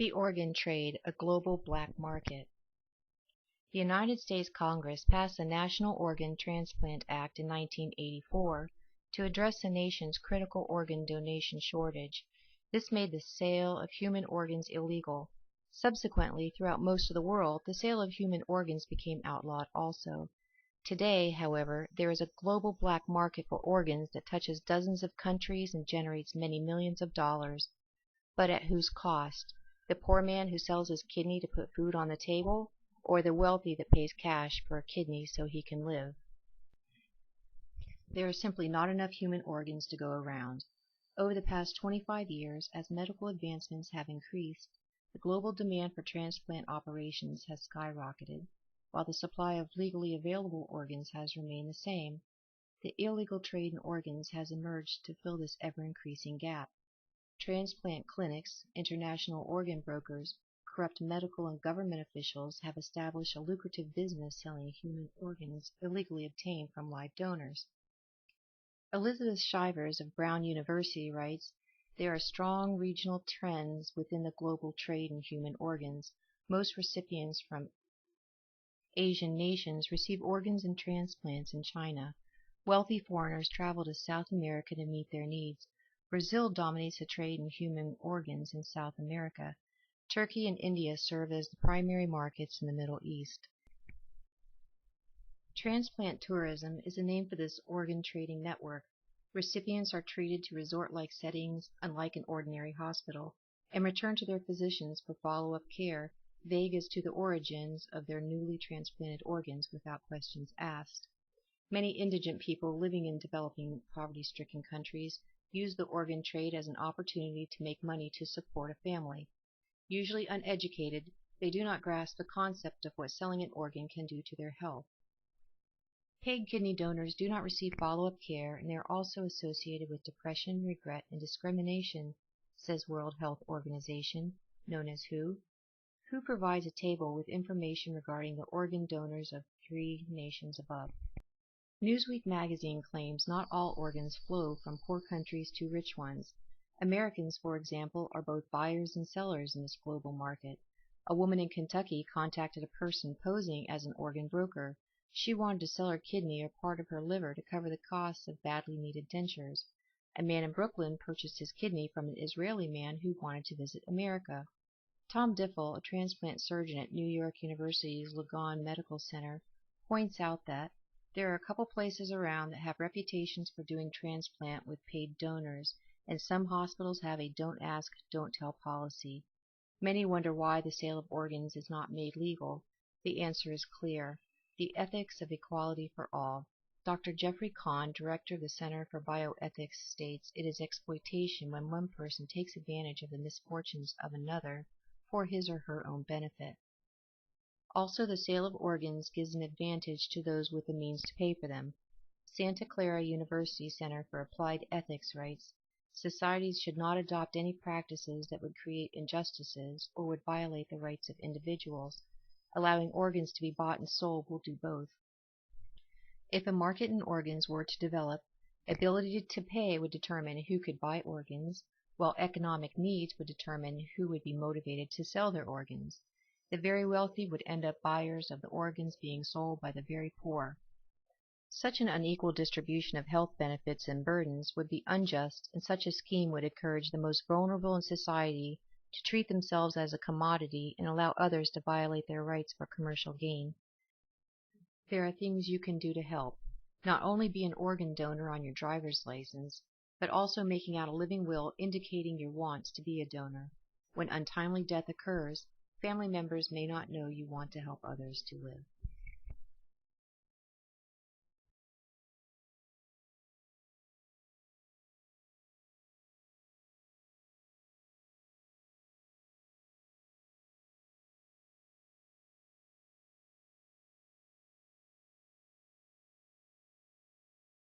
The organ trade, a global black market. The United States Congress passed the National Organ Transplant Act in 1984 to address the nation's critical organ donation shortage. This made the sale of human organs illegal. Subsequently, throughout most of the world, the sale of human organs became outlawed also. Today, however, there is a global black market for organs that touches dozens of countries and generates many millions of dollars. But at whose cost? The poor man who sells his kidney to put food on the table, or the wealthy that pays cash for a kidney so he can live? There are simply not enough human organs to go around. Over the past 25 years, as medical advancements have increased, the global demand for transplant operations has skyrocketed, while the supply of legally available organs has remained the same. The illegal trade in organs has emerged to fill this ever-increasing gap. Transplant clinics, international organ brokers, corrupt medical and government officials have established a lucrative business selling human organs illegally obtained from live donors. Elizabeth Shivers of Brown University writes, "There are strong regional trends within the global trade in human organs. Most recipients from Asian nations receive organs and transplants in China. Wealthy foreigners travel to South America to meet their needs. Brazil dominates the trade in human organs in South America. Turkey and India serve as the primary markets in the Middle East." Transplant tourism is a name for this organ trading network. Recipients are treated to resort-like settings, unlike an ordinary hospital, and return to their physicians for follow-up care, vague as to the origins of their newly transplanted organs without questions asked. Many indigent people living in developing poverty-stricken countries use the organ trade as an opportunity to make money to support a family. Usually uneducated, they do not grasp the concept of what selling an organ can do to their health. Paid kidney donors do not receive follow-up care, and they are also associated with depression, regret, and discrimination, says World Health Organization, known as WHO. WHO provides a table with information regarding the organ donors of 3 nations above. Newsweek magazine claims not all organs flow from poor countries to rich ones. Americans, for example, are both buyers and sellers in this global market. A woman in Kentucky contacted a person posing as an organ broker. She wanted to sell her kidney or part of her liver to cover the costs of badly needed dentures. A man in Brooklyn purchased his kidney from an Israeli man who wanted to visit America. Tom Diffel, a transplant surgeon at New York University's Langone Medical Center, points out that there are a couple places around that have reputations for doing transplant with paid donors, and some hospitals have a don't ask, don't tell policy. Many wonder why the sale of organs is not made legal. The answer is clear: the ethics of equality for all. Dr. Jeffrey Kahn, director of the Center for Bioethics, states it is exploitation when one person takes advantage of the misfortunes of another for his or her own benefit. Also, the sale of organs gives an advantage to those with the means to pay for them. Santa Clara University Center for Applied Ethics writes, "Societies should not adopt any practices that would create injustices or would violate the rights of individuals. Allowing organs to be bought and sold will do both." If a market in organs were to develop, ability to pay would determine who could buy organs, while economic needs would determine who would be motivated to sell their organs. The very wealthy would end up buyers of the organs being sold by the very poor. Such an unequal distribution of health benefits and burdens would be unjust, and such a scheme would encourage the most vulnerable in society to treat themselves as a commodity and allow others to violate their rights for commercial gain. There are things you can do to help. Not only be an organ donor on your driver's license, but also making out a living will indicating your wants to be a donor. When untimely death occurs, family members may not know you want to help others to live.